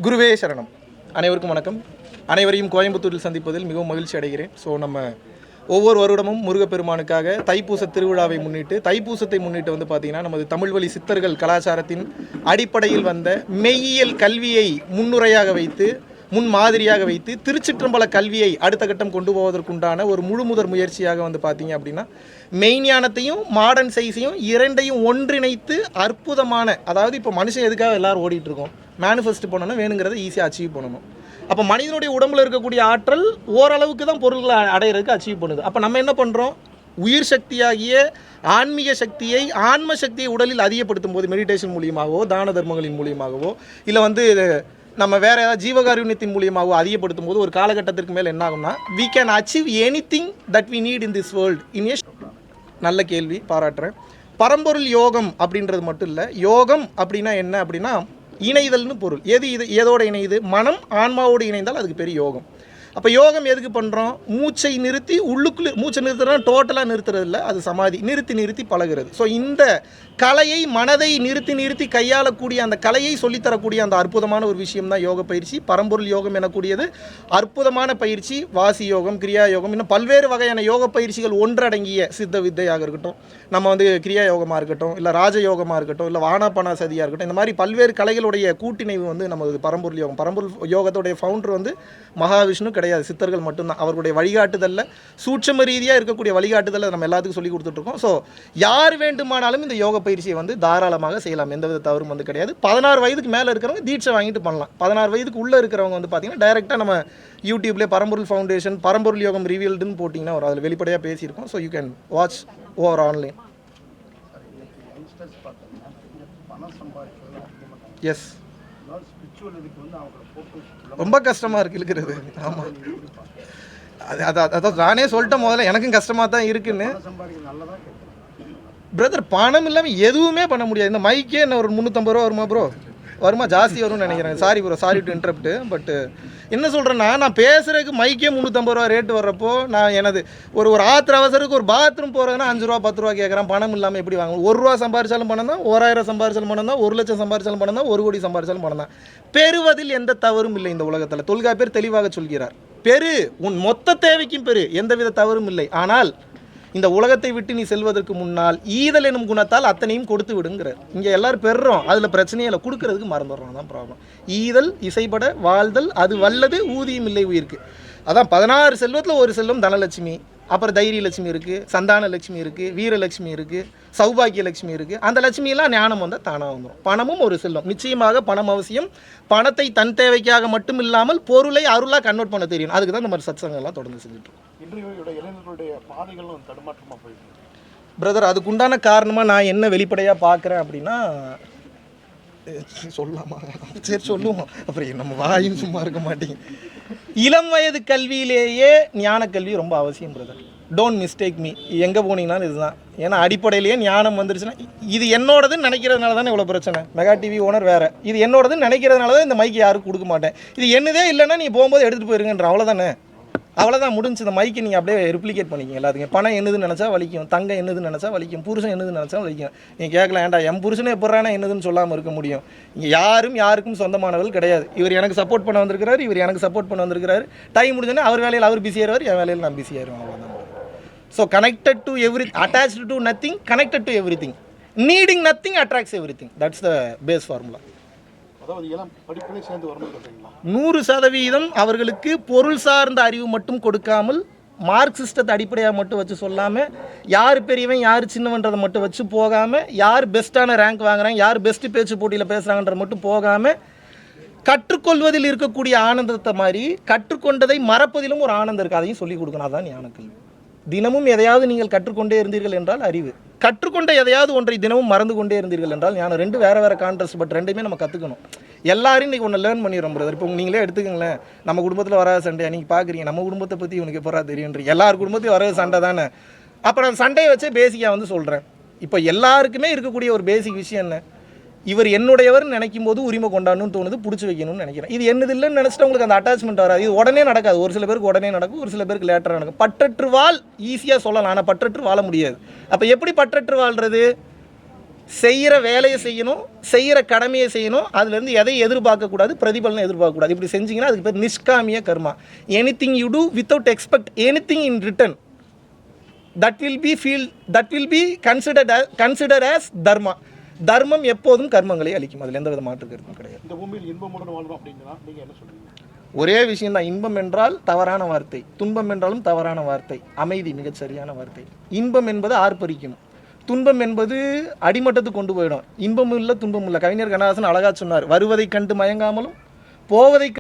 குருவே சரணம். அனைவருக்கும் வணக்கம். அனைவரையும் கோயம்புத்தூரில் சந்திப்பதில் மிகவும் மகிழ்ச்சி அடைகிறேன். ஸோ நம்ம ஒவ்வொரு வருடமும் முருகப்பெருமானுக்காக தைப்பூச திருவிழாவை முன்னிட்டு தைப்பூசத்தை முன்னிட்டு வந்து பார்த்திங்கன்னா நமது தமிழ் வழி சித்தர்கள் கலாச்சாரத்தின் அடிப்படையில் வந்த மெய்யியல் கல்வியை முன்னுரையாக வைத்து முன்மாதிரியாக வைத்து திருச்சிற்றம்பல கல்வியை அடுத்த கட்டம் கொண்டு போவதற்குண்டான ஒரு முழுமுதற் முயற்சியாக வந்து பார்த்தீங்க அப்படின்னா மெய்ஞானத்தையும் மாடர்ன் சயின்ஸையும் இரண்டையும் ஒன்றிணைத்து அற்புதமான, அதாவது இப்போ மனுஷன் எதுக்காக எல்லோரும் ஓடிட்டு இருக்கோம், மேனிஃபெஸ்ட் பண்ணணும், வேணுங்கிறத ஈஸியாக அச்சீவ் பண்ணணும். அப்போ மனிதனுடைய உடம்புல இருக்கக்கூடிய ஆற்றல் ஓரளவுக்கு தான் பொருள்களை அடையிறதுக்கு அச்சீவ் பண்ணுது. அப்போ நம்ம என்ன பண்ணுறோம், உயிர் சக்தியாகிய ஆன்மீக சக்தியை ஆன்ம சக்தியை உடலில் அதிகப்படுத்தும் போது மெடிடேஷன் மூலியமாகவோ தான தர்மங்களின் மூலியமாகவோ இல்லை நம்ம வேறு ஏதாவது ஜீவகாருண்யத்தின் மூலியமாகவோ அதிகப்படுத்தும் போது ஒரு காலகட்டத்திற்கு மேலே என்ன ஆகும்னா we can achieve anything that we need in this world in a நல்ல கேள்வி, பாராட்டுறேன். பரம்பொருள் யோகம் அப்படின்றது மட்டும் இல்லை, யோகம் அப்படின்னா என்ன அப்படின்னா இணைதல்னு பொருள். எதோட இணையுது, மனம் ஆன்மாவோடு இணைந்தால் அதுக்கு பெரிய யோகம். அப்போ யோகம் எதுக்கு பண்ணுறோம், மூச்சை நிறுத்தி உள்ளுக்குள்ளே மூச்சை நிறுத்துறோம், டோட்டலாக நிறுத்துறது இல்லை, அது சமாதி, நிறுத்தி பழகிறது. ஸோ இந்த கலையை மனதை நிறுத்தி கையாளக்கூடிய அந்த கலையை சொல்லித்தரக்கூடிய அந்த அற்புதமான ஒரு விஷயம் தான் யோக பயிற்சி. பரம்பொருள் யோகம் எனக்கூடியது அற்புதமான பயிற்சி. வாசி யோகம், கிரியா யோகம், இன்னும் பல்வேறு வகையான யோக பயிற்சிகள் ஒன்றடங்கிய சித்த வித்தையாக இருக்கட்டும், நம்ம கிரியா யோகமாக இருக்கட்டும், இல்லை ராஜயோகமாக இருக்கட்டும், இல்லை வானாபானா சதியாக இருக்கட்டும், இந்த மாதிரி பல்வேறு கலைகளுடைய கூட்டிணைவு நமது பரம்பொருள் யோகம். பரம்பொருள் யோகத்துடைய ஃபவுண்டர் மகாவிஷ்ணு கிடையாது, சித்தர்கள் மட்டும்தான். அவர்களுடைய வழிகாட்டுதலில் சூட்சம ரீதியாக இருக்கக்கூடிய வழிகாட்டுதலை நம்ம எல்லாத்துக்கும் சொல்லி கொடுத்துட்ருக்கோம். ஸோ யார் வேண்டுமானாலும் இந்த யோக பயிற்சியை தாராளமாக செய்யலாம், எந்தவித தவறும் கிடையாது. 16 வயதுக்கு மேலே இருக்கிறவங்க தீட்சை வாங்கிட்டு பண்ணலாம். 16 வயதுக்கு உள்ளே இருக்கிறவங்க பார்த்தீங்கன்னா டைரெக்டாக நம்ம யூடியூப்லேயே பரம்பொருள் ஃபவுண்டேஷன் பரம்பொருள் யோகம் ரிவீல்டுன்னு போட்டிங்கன்னா ஒரு அதில் வெளிப்படையாக பேசியிருக்கோம். So you can watch over online. Yes, ரொம்ப கஷ்டமாக இருக்குது இருக்கிறது. ஆமாம், அதான் நானே சொல்லிட்டேன் முதல்ல, எனக்கும் கஷ்டமாக தான் இருக்குன்னு. பிரதர், பணம் இல்லாமல் எதுவுமே பண்ண முடியாது. இந்த மைக்கே என்ன ஒரு 350 ரூபா வருமா ப்ரோ? வருமா? ஜாஸ்தி வரும்னு நினைக்கிறேன். Sorry bro, sorry to interrupt. பட்டு என்ன சொல்கிறேன்னா, நான் பேசுகிறதுக்கு மைக்கே 350 ரூபா ரேட்டு வர்றப்போ நான் எனது ஒரு ஆத்திர அவசரத்துக்கு ஒரு பாத்ரூம் போகிறதுனா 5 ரூபா 10 ரூபா கேட்குறேன். பணம் இல்லாமல் எப்படி வாங்க? 1 ரூபா சம்பாரிச்சாலும் பணம் தான், 1000 சம்பாரிச்சாலும் பணம் தான், 1 லட்சம் சம்பாரிச்சாலும் பணம் தான், 1 கோடி சம்பாரிச்சாலும் பணம் தான். பெறுவதில் எந்த தவறும் இல்லை இந்த உலகத்தில். தொல்காப்பியர் தெளிவாக சொல்கிறார், பெரு, உன் மொத்த தேவைக்கும் பெரு, எந்தவித தவறும் இல்லை. ஆனால் இந்த உலகத்தை விட்டு நீ செல்வதற்கு முன்னால் ஈதல் எனும் குணத்தால் அத்தனையும் கொடுத்து விடுங்கிறார். இங்கே எல்லாரும் பெறுறோம், அதில் பிரச்சனையே இல்லை, கொடுக்கறதுக்கு மறந்துடுறோம், தான் ப்ராப்ளம். ஈதல் இசைப்பட வாழ்தல் அது வல்லது ஊதியம் இல்லை உயிருக்கு. அதான் 16 செல்வத்தில் ஒரு செல்வம் தனலட்சுமி, அப்புறம் தைரிய லட்சுமி இருக்குது, சந்தான லட்சுமி இருக்குது, வீரலட்சுமி இருக்குது, சௌபாகிய லட்சுமி இருக்குது. அந்த லட்சுமியெல்லாம் ஞானம் வந்தால் தானாக வந்துடும். பணமும் ஒரு செல்வம், நிச்சயமாக பணம் அவசியம். பணத்தை தன் தேவைக்காக மட்டும் இல்லாமல் பொருளை அருளாக கன்வெர்ட் பண்ண தெரியும். அதுக்கு தான் இந்த மாதிரி சத்சங்கம்லாம் தொடர்ந்து செஞ்சுட்டு இருக்கோம். இளைஞர்களுடைய பாதைகளும் தடுமாற்றமாக போயிருக்கு பிரதர். அதுக்குண்டான காரணமாக நான் என்ன வெளிப்படையாக பார்க்குறேன் அப்படின்னா, சொல்லலாமா? சரி சொல்லுவோம், அப்புறம் நம்ம வாயும் சும்மா இருக்க மாட்டேங்க. இளம் வயது கல்வியிலேயே ஞான கல்வி ரொம்ப அவசியம் பிரதர். டோன்ட் மிஸ்டேக் மீ, எங்கே போனீங்கன்னாலும் இதுதான். ஏன்னா அடிப்படையிலேயே ஞானம் வந்துருச்சுன்னா, இது என்னோடதுன்னு நினைக்கிறதுனால தானே இவ்வளோ பிரச்சனை. மெகா டிவி ஓனர் வேறு, இது என்னோடதுன்னு நினைக்கிறதுனால தான் இந்த மைக்கு யாருக்கும் கொடுக்க மாட்டேன். இது என்னதே இல்லைன்னா நீ போகும்போது எடுத்துகிட்டு போயிருங்கன்ற, அவ்வளோதானே, அவ்வளோதான் முடிஞ்சு. இந்த மைக்கை நீங்கள் அப்படியே ரிப்ளிகேட் பண்ணிக்கிங்க எல்லாத்துக்கும். பணம் என்னதுன்னு நினச்சா வலிக்கும், தங்கம் என்னதுன்னு நினச்சா வலிக்கும், புருஷன் என்னதுன்னு நினச்சா வலிக்கும். நீங்கள் கேட்கலாம், ஏன்டா என் புருஷனே எப்பட்றானா என்னதுன்னு சொல்லாமல் இருக்க முடியும்? இங்கே யாருக்கும் சொந்தமானவர்கள் கிடையாது. இவர் எனக்கு சப்போர்ட் பண்ண வந்திருக்கிறார், இவர் எனக்கு சப்போர்ட் பண்ண வந்திருக்கிறார். டைம் முடிஞ்சோன்னே அவர் வேலையில் அவர் பிஸியாயிருவார், என் வேலையில் நான் பிஸியாயிருவேன், அவ்வளோதான். So connected to attached to nothing, connected to everything, needing nothing attracts everything. That's the base formula. 100% அவர்களுக்கு பொருள் சார்ந்த அறிவு மட்டும் கொடுக்காமல், மார்க்சிஸ்டத்தை அடிப்படையாக மட்டும் வச்சு சொல்லாமல், யார் பெரியவன் யார் சின்னவன்றதை மட்டும் வச்சு போகாமல், யார் பெஸ்ட்டான ரேங்க் வாங்குறாங்க, யார் பெஸ்ட்டு பேச்சு போட்டியில் பேசுகிறாங்கன்றது மட்டும் போகாமல், கற்றுக்கொள்வதில் இருக்கக்கூடிய ஆனந்தத்தை மாதிரி கற்றுக்கொண்டதை மறப்பதிலும் ஒரு ஆனந்தம் இருக்குது, அதையும் சொல்லிக் கொடுக்கணும். அதான் ஞானக்கல்வி. தினமும் எதையாவது நீங்கள் கற்றுக்கொண்டே இருந்தீர்கள் என்றால் அறிவு, கற்றுக்கொண்ட எதையாவது ஒன்றை தினமும் மறந்து கொண்டே இருந்தீர்கள் என்றால் ஞானம். ரெண்டு வேறு கான்ட்ராஸ்ட், பட் ரெண்டுமே நம்ம கற்றுக்கணும். எல்லாரும் இன்றைக்கி ஒன்று லேர்ன் பண்ணிடுறோம் பிரதர். இப்போ நீங்களே எடுத்துக்கங்களேன், நம்ம குடும்பத்தில் வராத சண்டை நீங்கள் பார்க்குறீங்க, நம்ம குடும்பத்தை பற்றி உனக்கு எப்போ தெரியுன்றீங்க. எல்லார் குடும்பத்தையும் வராத சண்டை தானே. அப்புறம் அந்த சண்டையை வச்சே பேசிக்காக சொல்கிறேன். இப்போ எல்லாருக்குமே இருக்கக்கூடிய ஒரு பேசிக் விஷயம் என்ன, இவர் என்னுடையவர்னு நினைக்கும் போது உரிமை கொண்டாடணும்னு தோணுது, பிடிச்சி வைக்கணும்னு நினைக்கிறேன். இது என்னது இல்லைன்னு நினச்சிட்டு உங்களுக்கு அந்த அட்டாச்மெண்ட் வராது. இது உடனே நடக்காது. ஒரு சில பேருக்கு உடனே நடக்கும், ஒரு சில பேருக்கு லேட்டராக நடக்கும். பற்றற்று வாழ் ஈஸியாக சொல்லலாம், ஆனால் பற்றற்று வாழ முடியாது. அப்போ எப்படி பற்றற்று வாழ்கிறது? செய்கிற வேலையை செய்யணும், செய்கிற கடமையை செய்யணும், அதுலேருந்து எதை எதிர்பார்க்கக்கூடாது, பிரதிபலனை எதிர்பார்க்கக்கூடாது. இப்படி செஞ்சிங்கன்னா அதுக்கு பேர் நிஷ்காமிய கர்மா. Anything you do without expect anything in return, that will be considered as dharma. தர்மம் எப்போதும் கர்மங்களை அளிக்கும். அதில் எந்த வித மாற்று கருத்தும் கிடையாது. இந்த பூமியில் இன்பமுடன் வாழணும் அப்படின்னா நீங்க என்ன சொல்றீங்க? ஒரே விஷயம் தான், இன்பம் என்றால் தவறான வார்த்தை, துன்பம் என்றாலும் தவறான வார்த்தை, அமைதி மிகச் சரியான வார்த்தை. இன்பம் என்பது ஆர்ப்பரிக்கும், துன்பம் என்பது அடிமட்டத்துக்கு கொண்டு போயிடும். இன்பமும் இல்லை துன்பமும் இல்லை. கவிஞர் கண்ணதாசன் அழகா சொன்னார், வருவதை கண்டு மயங்காமலும் போவதை